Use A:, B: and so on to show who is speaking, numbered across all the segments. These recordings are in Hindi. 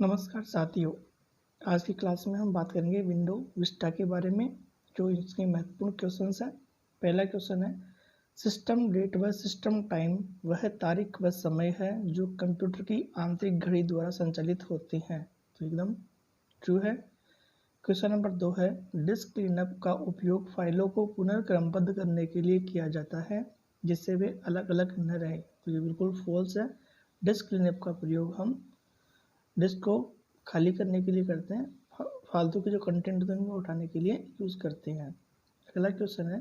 A: नमस्कार साथियों। आज की क्लास में हम बात करेंगे विंडो विस्टा के बारे में। जो इसके महत्वपूर्ण क्वेश्चंस हैं। पहला क्वेश्चन है, सिस्टम डेट व सिस्टम टाइम वह तारीख व समय है जो कंप्यूटर की आंतरिक घड़ी द्वारा संचालित होती हैं। तो एकदम ट्रू है। क्वेश्चन नंबर 2 है, डिस्क क्लीनअप का उपयोग फाइलों को पुनर्क्रमबद्ध करने के लिए किया जाता है जिससे वे अलग अलग न रहे। तो ये बिल्कुल फॉल्स है। डिस्क क्लीनअप का प्रयोग हम डिस्क को खाली करने के लिए करते हैं, फालतू के जो कंटेंट होते हैं उनको उठाने के लिए यूज़ करते हैं। अगला क्वेश्चन है,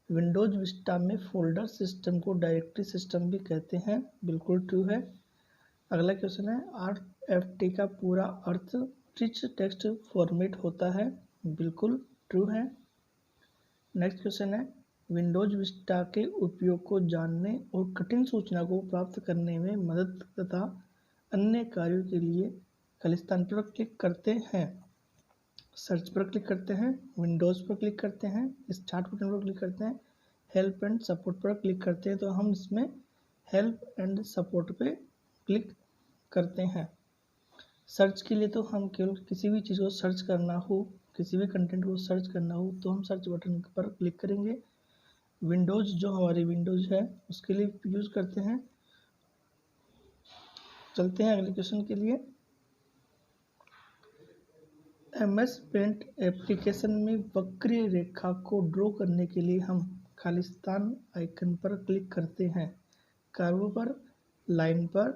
A: विंडोज विस्टा में फोल्डर सिस्टम को डायरेक्टरी सिस्टम भी कहते हैं। बिल्कुल ट्रू है। अगला क्वेश्चन है, RFT का पूरा अर्थ रिच टेक्स्ट फॉर्मेट होता है। बिल्कुल ट्रू है। नेक्स्ट क्वेश्चन है, विंडोज विस्टा के उपयोग को जानने और कठिन सूचना को प्राप्त करने में मदद तथा अन्य कार्यों के लिए खालिस्तान पर क्लिक करते हैं। सर्च पर क्लिक करते हैं, विंडोज़ पर क्लिक करते हैं, स्टार्ट बटन पर क्लिक करते हैं, हेल्प एंड सपोर्ट पर क्लिक करते हैं। तो हम इसमें हेल्प एंड सपोर्ट पे क्लिक करते हैं। सर्च के लिए तो हम केवल किसी भी चीज़ को सर्च करना हो, किसी भी कंटेंट को सर्च करना हो तो हम सर्च बटन पर क्लिक करेंगे। विंडोज़ जो हमारी विंडोज़ है उसके लिए यूज़ करते हैं। चलते हैं अगले क्वेश्चन के लिए। MS पेंट एप्लीकेशन में वक्रीय रेखा को ड्रॉ करने के लिए हम खालिस्तान आइकन पर क्लिक करते हैं। कर्व पर, लाइन पर,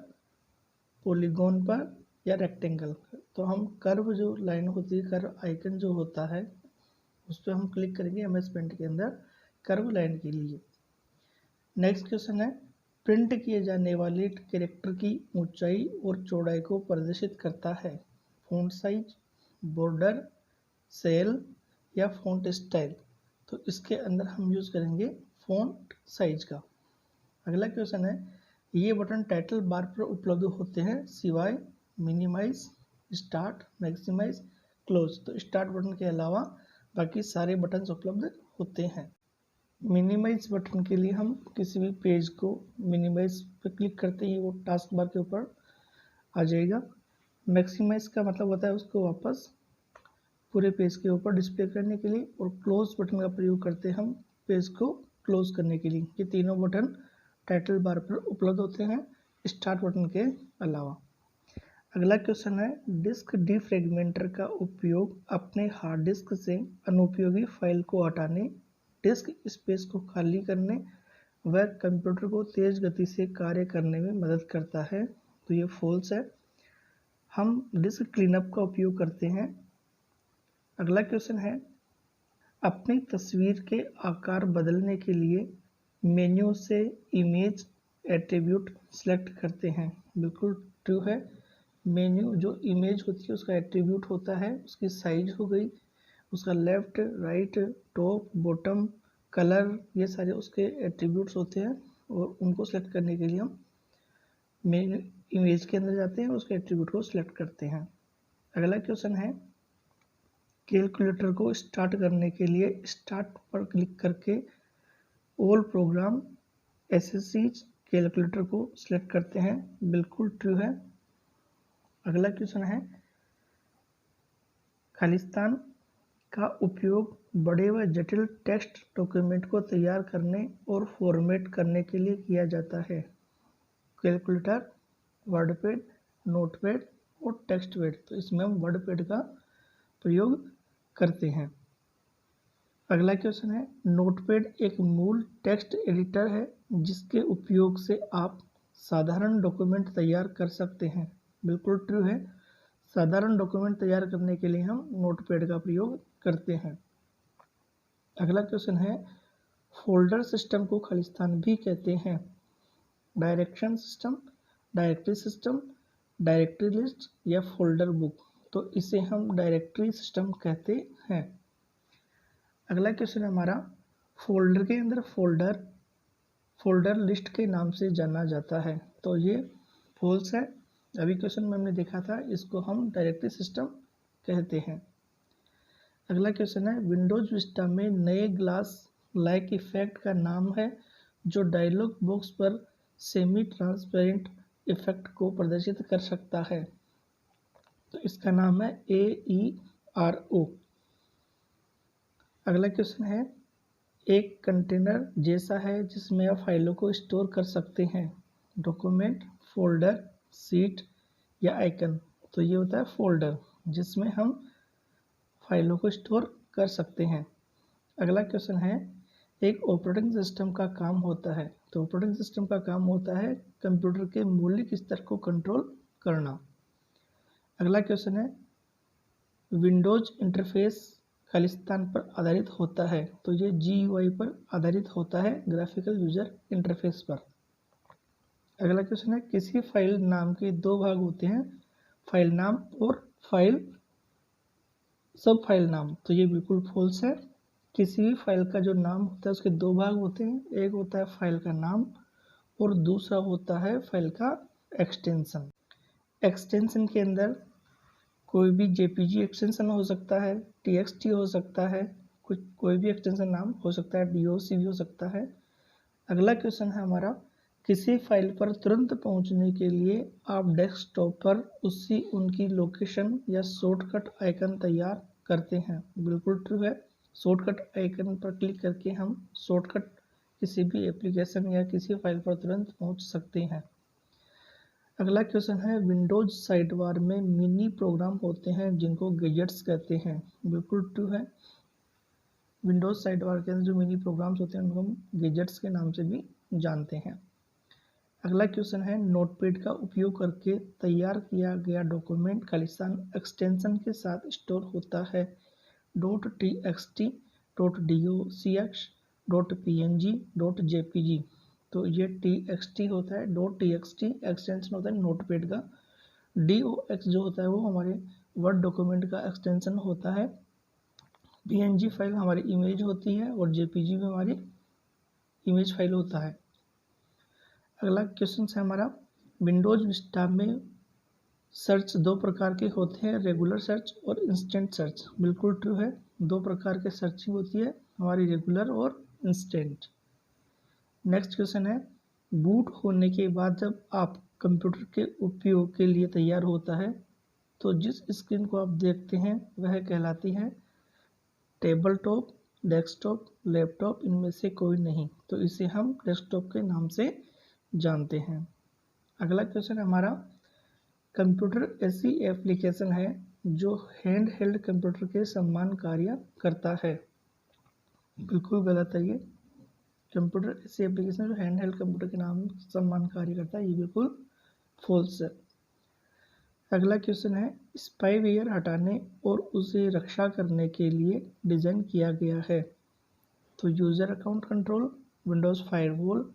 A: पॉलीगॉन पर या रेक्टेंगल पर। तो हम कर्व जो लाइन होती है, कर्व आइकन जो होता है उस पर हम क्लिक करेंगे MS पेंट के अंदर कर्व लाइन के लिए। नेक्स्ट क्वेश्चन है, प्रिंट किए जाने वाले कैरेक्टर की ऊंचाई और चौड़ाई को प्रदर्शित करता है। फ़ॉन्ट साइज, बॉर्डर, सेल या फ़ॉन्ट स्टाइल। तो इसके अंदर हम यूज़ करेंगे फ़ॉन्ट साइज का। अगला क्वेश्चन है, ये बटन टाइटल बार पर उपलब्ध होते हैं सिवाय मिनिमाइज, स्टार्ट, मैक्सिमाइज, क्लोज। तो स्टार्ट बटन के अलावा बाकी सारे बटन्स उपलब्ध होते हैं। मिनिमाइज बटन के लिए हम किसी भी पेज को मिनिमाइज पर क्लिक करते ही वो टास्क बार के ऊपर आ जाएगा। मैक्सिमाइज का मतलब होता है उसको वापस पूरे पेज के ऊपर डिस्प्ले करने के लिए। और क्लोज बटन का प्रयोग करते हैं हम पेज को क्लोज करने के लिए। ये तीनों बटन टाइटल बार पर उपलब्ध होते हैं स्टार्ट बटन के अलावा। अगला क्वेश्चन है, डिस्क डिफ्रेगमेंटर का उपयोग अपने हार्ड डिस्क से अनुपयोगी फाइल को हटाने, डिस्क स्पेस को खाली करने व कंप्यूटर को तेज़ गति से कार्य करने में मदद करता है। तो ये फॉल्स है। हम डिस्क क्लीनअप का उपयोग करते हैं। अगला क्वेश्चन है, अपनी तस्वीर के आकार बदलने के लिए मेन्यू से इमेज एट्रीब्यूट सेलेक्ट करते हैं। बिल्कुल ट्रू है। मेन्यू जो इमेज होती है उसका एट्रीब्यूट होता है, उसकी साइज हो गई, उसका left, right, top, bottom, colour, ये सारे उसके एट्रीब्यूट्स होते हैं। और उनको सेलेक्ट करने के लिए हम मेन इमेज के अंदर जाते हैं, उसके एट्रीब्यूट को सिलेक्ट करते हैं। अगला क्वेश्चन है, कैलकुलेटर को स्टार्ट करने के लिए स्टार्ट पर क्लिक करके ऑल प्रोग्राम एसएससीज कैलकुलेटर को सिलेक्ट करते हैं। बिल्कुल ट्रू है। अगला क्वेश्चन है, खालिस्तान का उपयोग बड़े व जटिल टेक्स्ट डॉक्यूमेंट को तैयार करने और फॉर्मेट करने के लिए किया जाता है। कैलकुलेटर, वर्डपैड, नोटपैड और टेक्स्टपैड। तो इसमें हम वर्डपैड का प्रयोग करते हैं। अगला क्वेश्चन है, नोटपैड एक मूल टेक्स्ट एडिटर है जिसके उपयोग से आप साधारण डॉक्यूमेंट तैयार कर सकते हैं। बिल्कुल ट्रू है। साधारण डॉक्यूमेंट तैयार करने के लिए हम नोटपैड का प्रयोग करते हैं। अगला क्वेश्चन है, फोल्डर सिस्टम को खालिस्तान भी कहते हैं। Direction system, directory system, directory list या फोल्डर बुक। तो इसे हम डायरेक्टरी सिस्टम कहते हैं। अगला क्वेश्चन है हमारा, फोल्डर के अंदर फोल्डर लिस्ट के नाम से जाना जाता है। तो ये फॉल्स है। अभी क्वेश्चन में हमने देखा था, इसको हम डायरेक्टरी सिस्टम कहते हैं। अगला क्वेश्चन है, विंडोज विस्टा में नए ग्लास लाइक इफेक्ट का नाम है जो डायलॉग बॉक्स पर सेमी ट्रांसपेरेंट इफेक्ट को प्रदर्शित कर सकता है। तो इसका नाम है AERO। अगला क्वेश्चन है, एक कंटेनर जैसा है जिसमें आप फाइलों को स्टोर कर सकते हैं, डॉक्यूमेंट, फोल्डर, सीट या आइकन। तो ये होता है फोल्डर, जिसमें हम फाइलों को स्टोर कर सकते हैं। अगला क्वेश्चन है, एक ऑपरेटिंग सिस्टम का काम होता है। तो ऑपरेटिंग सिस्टम का काम होता है कंप्यूटर के मौलिक स्तर को कंट्रोल करना। अगला क्वेश्चन है, विंडोज इंटरफेस खालिस्तान पर आधारित होता है। तो ये GUI पर आधारित होता है, ग्राफिकल यूजर इंटरफेस पर। अगला क्वेश्चन है, किसी फाइल नाम के दो भाग होते हैं, फाइल नाम और फाइल सब फाइल नाम। तो ये बिल्कुल फॉल्स है। किसी भी फाइल का जो नाम होता है उसके दो भाग होते हैं, एक होता है फाइल का नाम और दूसरा होता है फाइल का एक्सटेंशन। एक्सटेंशन के अंदर कोई भी JPG एक्सटेंशन हो सकता है, TXT हो सकता है, कोई भी एक्सटेंशन नाम हो सकता है, DOC भी हो सकता है। अगला क्वेश्चन है हमारा, किसी फाइल पर तुरंत पहुंचने के लिए आप डेस्कटॉप पर उनकी लोकेशन या शॉर्टकट आइकन तैयार करते हैं। बिल्कुल ट्रू है। शॉर्टकट आइकन पर क्लिक करके हम शॉर्टकट किसी भी एप्लीकेशन या किसी फाइल पर तुरंत पहुंच सकते हैं। अगला क्वेश्चन है, विंडोज साइडबार में मिनी प्रोग्राम होते हैं जिनको गैजेट्स कहते हैं। बिल्कुल ट्रू है। विंडोज साइडबार के अंदर जो मिनी प्रोग्राम्स होते हैं उनको हम गैजेट्स के नाम से भी जानते हैं। अगला क्वेश्चन है, नोटपैड का उपयोग करके तैयार किया गया डॉक्यूमेंट खालिस्तान एक्सटेंशन के साथ स्टोर होता है, .txt, .docx, .png, .jpg। तो ये TXT होता है, .txt एक्सटेंशन होता है नोटपैड का। DOX जो होता है वो हमारे वर्ड डॉक्यूमेंट का एक्सटेंशन होता है। PNG फाइल हमारी इमेज होती है और JPG भी हमारी इमेज फाइल होता है। अगला क्वेश्चन है हमारा, विंडोज विस्टा में सर्च दो प्रकार के होते हैं, रेगुलर सर्च और इंस्टेंट सर्च। बिल्कुल ट्रू है। दो प्रकार के सर्चिंग होती है हमारी, रेगुलर और इंस्टेंट। नेक्स्ट क्वेश्चन है, बूट होने के बाद जब आप कंप्यूटर के उपयोग के लिए तैयार होता है तो जिस स्क्रीन को आप देखते हैं वह कहलाती है टेबल टॉप, डेस्कटॉप, लैपटॉप, इनमें से कोई नहीं। तो इसे हम डेस्कटॉप के नाम से जानते हैं। अगला क्वेश्चन हमारा, कंप्यूटर ऐसी एप्लीकेशन है जो हैंड हेल्ड कंप्यूटर के समान कार्य करता है। बिल्कुल गलत है ये। कंप्यूटर ऐसी एप्लीकेशन जो हैंड हेल्ड कंप्यूटर के नाम समान कार्य करता है, ये बिल्कुल फॉल्स है। अगला क्वेश्चन है, स्पाईवेयर हटाने और उसे रक्षा करने के लिए डिज़ाइन किया गया है। तो user account control, Windows firewall,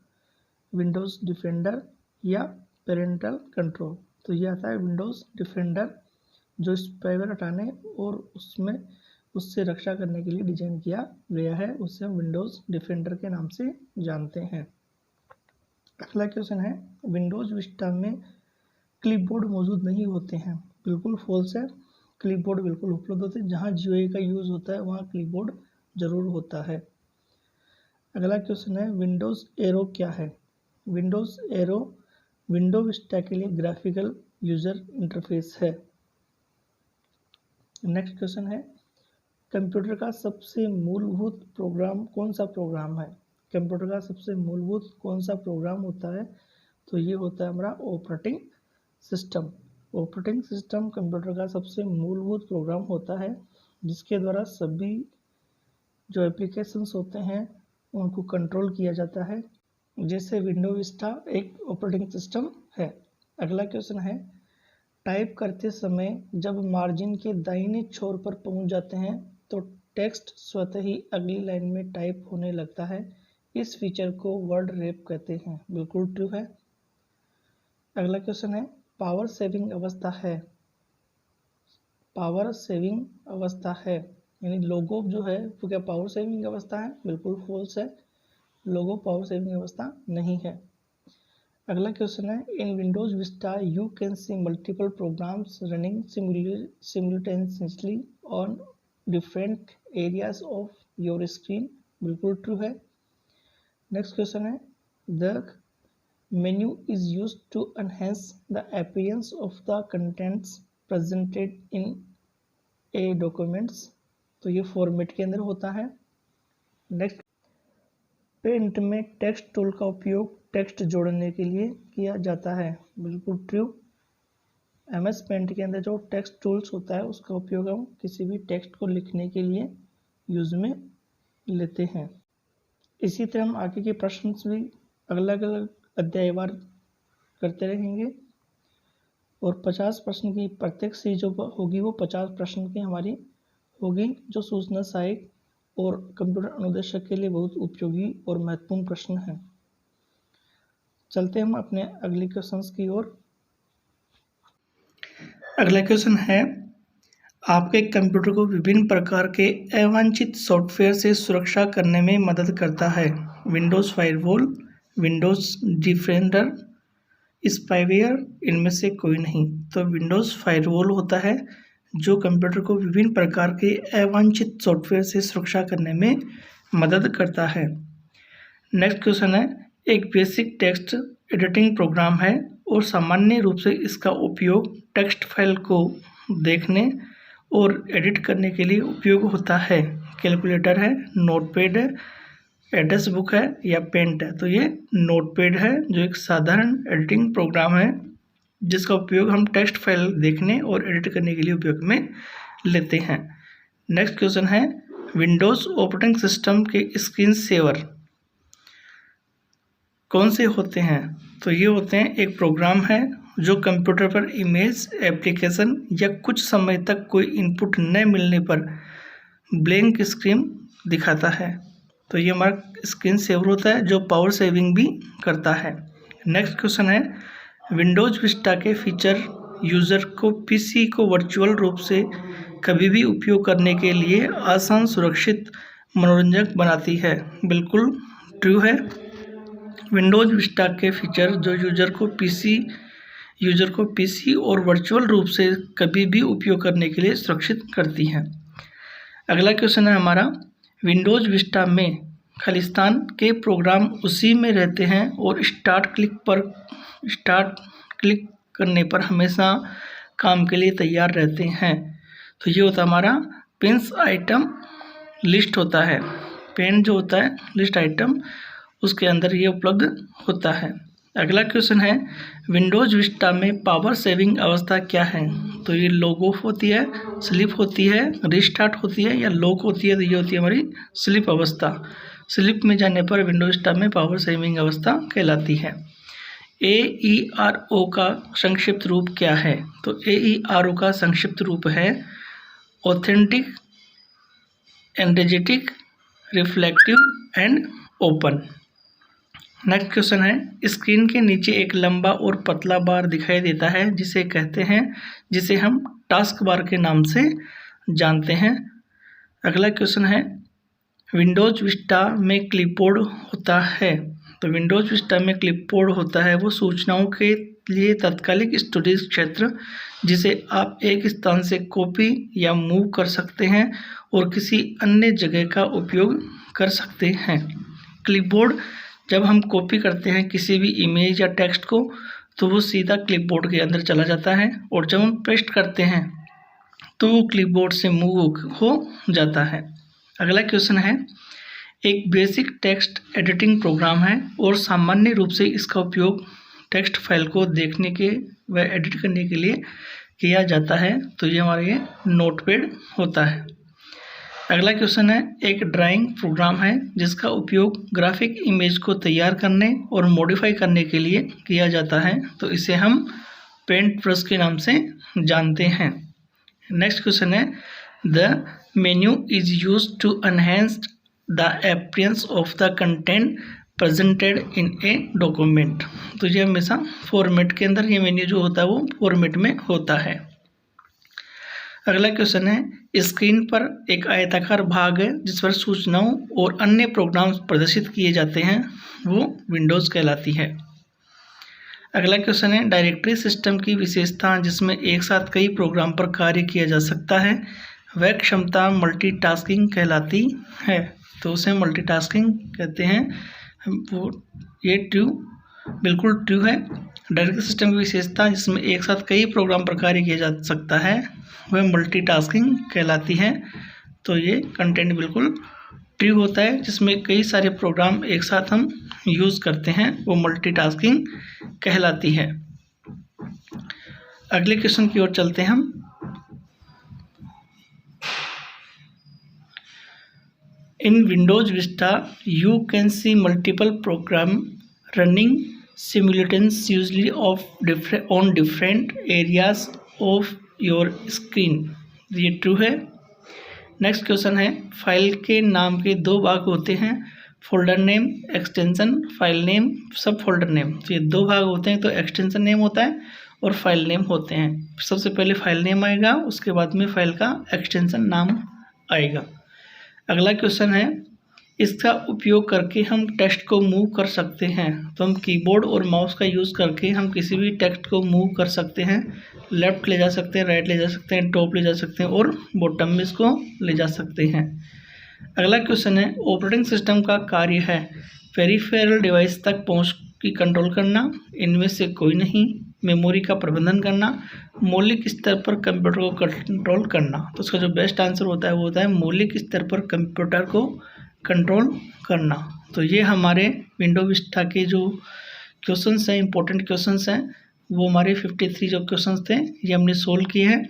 A: Windows defender या पेरेंटल कंट्रोल। तो ये आता है विंडोज़ डिफेंडर, जो स्पाईवेयर हटाने और उससे रक्षा करने के लिए डिज़ाइन किया गया है, उसे हम विंडोज़ डिफेंडर के नाम से जानते हैं। अगला क्वेश्चन है, विंडोज़ विस्टा में क्लिपबोर्ड मौजूद नहीं होते हैं। बिल्कुल फॉल्स है। क्लिपबोर्ड बिल्कुल उपलब्ध होते हैं। जहाँ GUI का यूज़ होता है वहाँ क्लिपबोर्ड ज़रूर होता है। अगला क्वेश्चन है, विंडोज़ एरो क्या है। विंडोज़ एरो विंडो विस्टा के लिए ग्राफिकल यूज़र इंटरफेस है। नेक्स्ट क्वेश्चन है, कंप्यूटर का सबसे मूलभूत प्रोग्राम कौन सा प्रोग्राम है। कंप्यूटर का सबसे मूलभूत कौन सा प्रोग्राम होता है। तो ये होता है हमारा operating system. Operating system computer का सबसे मूलभूत प्रोग्राम होता है, जिसके द्वारा सभी जो एप्लीकेशंस होते हैं उनको कंट्रोल किया जाता है। जैसे विंडो विस्टा एक ऑपरेटिंग सिस्टम है। अगला क्वेश्चन है, टाइप करते समय जब मार्जिन के दाहिने छोर पर पहुंच जाते हैं तो टेक्स्ट स्वतः ही अगली लाइन में टाइप होने लगता है। इस फीचर को वर्ड रैप कहते हैं। बिल्कुल ट्रू है। अगला क्वेश्चन है, पावर सेविंग अवस्था है। पावर सेविंग अवस्था है यानी लोगो जो है वो क्या पावर सेविंग अवस्था है। बिल्कुल फॉल्स है। लोगो पावर सेविंग अवस्था नहीं है। अगला क्वेश्चन है, in Windows Vista you can see multiple programs running simultaneously on different areas of your screen. बिल्कुल ट्रू है। नेक्स्ट क्वेश्चन है, the menu is used to enhance the appearance of the contents presented in A documents, तो ये फॉर्मेट के अंदर होता है। नेक्स्ट, पेंट में टेक्स्ट टूल का उपयोग टेक्स्ट जोड़ने के लिए किया जाता है, बिल्कुल ट्रू। MS पेंट के अंदर जो टेक्स्ट टूल्स होता है उसका उपयोग हम किसी भी टेक्स्ट को लिखने के लिए यूज़ में लेते हैं। इसी तरह हम आगे के प्रश्न भी अलग अलग अध्यायवार करते रहेंगे और 50 प्रश्न की प्रत्येक सीरीज जो होगी वो 50 प्रश्न की हमारी होगी, जो सूचना सहायक और कंप्यूटर अनुदेशक के लिए बहुत उपयोगी और महत्वपूर्ण प्रश्न हैं। चलते हम अपने अगले क्वेश्चंस की ओर। अगला क्वेश्चन है, आपके कंप्यूटर को विभिन्न प्रकार के अवांछित सॉफ्टवेयर से सुरक्षा करने में मदद करता है। Windows firewall, Windows defender, spyware, इनमें से कोई नहीं। तो विंडोज़ फायरवॉल होता है जो कंप्यूटर को विभिन्न प्रकार के अवांछित सॉफ्टवेयर से सुरक्षा करने में मदद करता है। नेक्स्ट क्वेश्चन है, एक बेसिक टेक्स्ट एडिटिंग प्रोग्राम है और सामान्य रूप से इसका उपयोग टेक्स्ट फाइल को देखने और एडिट करने के लिए उपयोग होता है। कैलकुलेटर है, नोटपैड है, एड्रेस बुक है या पेंट है। तो ये नोटपैड है जो एक साधारण एडिटिंग प्रोग्राम है जिसका उपयोग हम टेक्स्ट फाइल देखने और एडिट करने के लिए उपयोग में लेते हैं। नेक्स्ट क्वेश्चन है, विंडोज़ ऑपरेटिंग सिस्टम के स्क्रीन सेवर कौन से होते हैं? तो ये होते हैं, एक प्रोग्राम है जो कंप्यूटर पर इमेज, एप्लीकेशन या कुछ समय तक कोई इनपुट न मिलने पर ब्लैंक स्क्रीन दिखाता है। तो ये हमारा स्क्रीन सेवर होता है जो पावर सेविंग भी करता है। नेक्स्ट क्वेश्चन है, विंडोज़ विस्टा के फीचर यूज़र को पीसी को वर्चुअल रूप से कभी भी उपयोग करने के लिए आसान, सुरक्षित, मनोरंजक बनाती है। बिल्कुल ट्रू है। विंडोज़ विस्टा के फीचर जो यूज़र को पीसी और वर्चुअल रूप से कभी भी उपयोग करने के लिए सुरक्षित करती हैं। अगला क्वेश्चन है हमारा, विंडोज़ विस्टा में खालिस्तान के प्रोग्राम उसी में रहते हैं और स्टार्ट क्लिक करने पर हमेशा काम के लिए तैयार रहते हैं। तो ये होता है हमारा पेन्स आइटम लिस्ट होता है। पेन जो होता है लिस्ट आइटम, उसके अंदर ये उपलब्ध होता है। अगला क्वेश्चन है, विंडोज़ विस्टा में पावर सेविंग अवस्था क्या है? तो ये लॉग ऑफ होती है, स्लीप होती है, रिस्टार्ट होती है या लॉक होती है। तो ये होती है हमारी स्लीप अवस्था। स्लीप में जाने पर विंडोज़ विस्टा में पावर सेविंग अवस्था कहलाती है। AERO का संक्षिप्त रूप क्या है? तो AERO का संक्षिप्त रूप है authentic, energetic, reflective and open. Next question है, स्क्रीन के नीचे एक लंबा और पतला बार दिखाई देता है जिसे हम टास्क बार के नाम से जानते हैं। अगला क्वेश्चन है, विंडोज़ विस्टा में क्लिपबोर्ड होता है। तो विंडोज़ विस्टा में क्लिपबोर्ड होता है वो सूचनाओं के लिए तात्कालिक स्टोरेज क्षेत्र जिसे आप एक स्थान से कॉपी या मूव कर सकते हैं और किसी अन्य जगह का उपयोग कर सकते हैं। क्लिपबोर्ड जब हम कॉपी करते हैं किसी भी इमेज या टेक्स्ट को तो वो सीधा क्लिपबोर्ड के अंदर चला जाता है और जब हम पेस्ट करते हैं तो वो क्लिपबोर्ड से मूव हो जाता है। अगला क्वेश्चन है, एक बेसिक टेक्स्ट एडिटिंग प्रोग्राम है और सामान्य रूप से इसका उपयोग टेक्स्ट फाइल को देखने के व एडिट करने के लिए किया जाता है। तो ये हमारा ये नोटपैड होता है। अगला क्वेश्चन है, एक ड्राइंग प्रोग्राम है जिसका उपयोग ग्राफिक इमेज को तैयार करने और मॉडिफाई करने के लिए किया जाता है। तो इसे हम पेंट ब्रश के नाम से जानते हैं। नेक्स्ट क्वेश्चन है, the menu is used to enhance the appearance of the content presented in a document. तो ये हमेशा फॉर्मेट के अंदर ये मेन्यू जो होता है वो फॉर्मेट में होता है। अगला क्वेश्चन है, स्क्रीन पर एक आयताकार भाग है जिस पर सूचनाओं और अन्य प्रोग्राम्स प्रदर्शित किए जाते हैं, वो विंडोज़ कहलाती है। अगला क्वेश्चन है, डायरेक्टरी सिस्टम की विशेषता जिसमें एक साथ कई प्रोग्राम पर कार्य किया जा सकता है वह क्षमता मल्टीटास्किंग कहलाती है। तो उसे मल्टीटास्किंग कहते हैं। वो ये ट्रू, बिल्कुल ट्रू है। डायरेक्ट सिस्टम की विशेषता जिसमें एक साथ कई प्रोग्राम पर कार्य किया जा सकता है वह मल्टीटास्किंग कहलाती है। तो ये कंटेंट बिल्कुल ट्रू होता है, जिसमें कई सारे प्रोग्राम एक साथ हम यूज़ करते हैं वो मल्टीटास्किंग कहलाती है। अगले क्वेश्चन की ओर चलते हैं हम। In Windows Vista, you can see multiple programs running simultaneously, usually on different areas of your screen. ये ट्रू है। नेक्स्ट क्वेश्चन है, फाइल के नाम के दो भाग होते हैं, folder name, extension, file name, सब फोल्डर नेम। तो ये दो भाग होते हैं, तो एक्सटेंशन नेम होता है और फाइल नेम होते हैं। सबसे पहले फाइल नेम आएगा, उसके बाद में फाइल का एक्सटेंशन नाम आएगा। अगला क्वेश्चन है, इसका उपयोग करके हम टेक्स्ट को मूव कर सकते हैं। तो हम कीबोर्ड और माउस का यूज़ करके हम किसी भी टेक्स्ट को मूव कर सकते हैं। लेफ़्ट ले जा सकते हैं, राइट ले जा सकते हैं, टॉप ले जा सकते हैं और बॉटम में इसको ले जा सकते हैं। अगला क्वेश्चन है, ऑपरेटिंग सिस्टम का कार्य है पेरिफेरल डिवाइस तक पहुंच की कंट्रोल करना, इनमें से कोई नहीं, मेमोरी का प्रबंधन करना, मौलिक स्तर पर कंप्यूटर को कंट्रोल करना। तो उसका जो बेस्ट आंसर होता है वो होता है मौलिक स्तर पर कंप्यूटर को कंट्रोल करना। तो ये हमारे विंडो विस्टा के जो क्वेश्चंस हैं, इंपॉर्टेंट क्वेश्चंस हैं, वो हमारे 53 जो क्वेश्चंस थे ये हमने सोल्व किए हैं।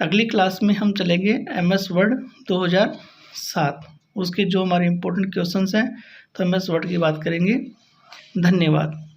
A: अगली क्लास में हम चलेंगे MS वर्ड 2007, उसके जो हमारे इंपॉर्टेंट क्वेश्चंस हैं तो MS वर्ड की बात करेंगे। धन्यवाद।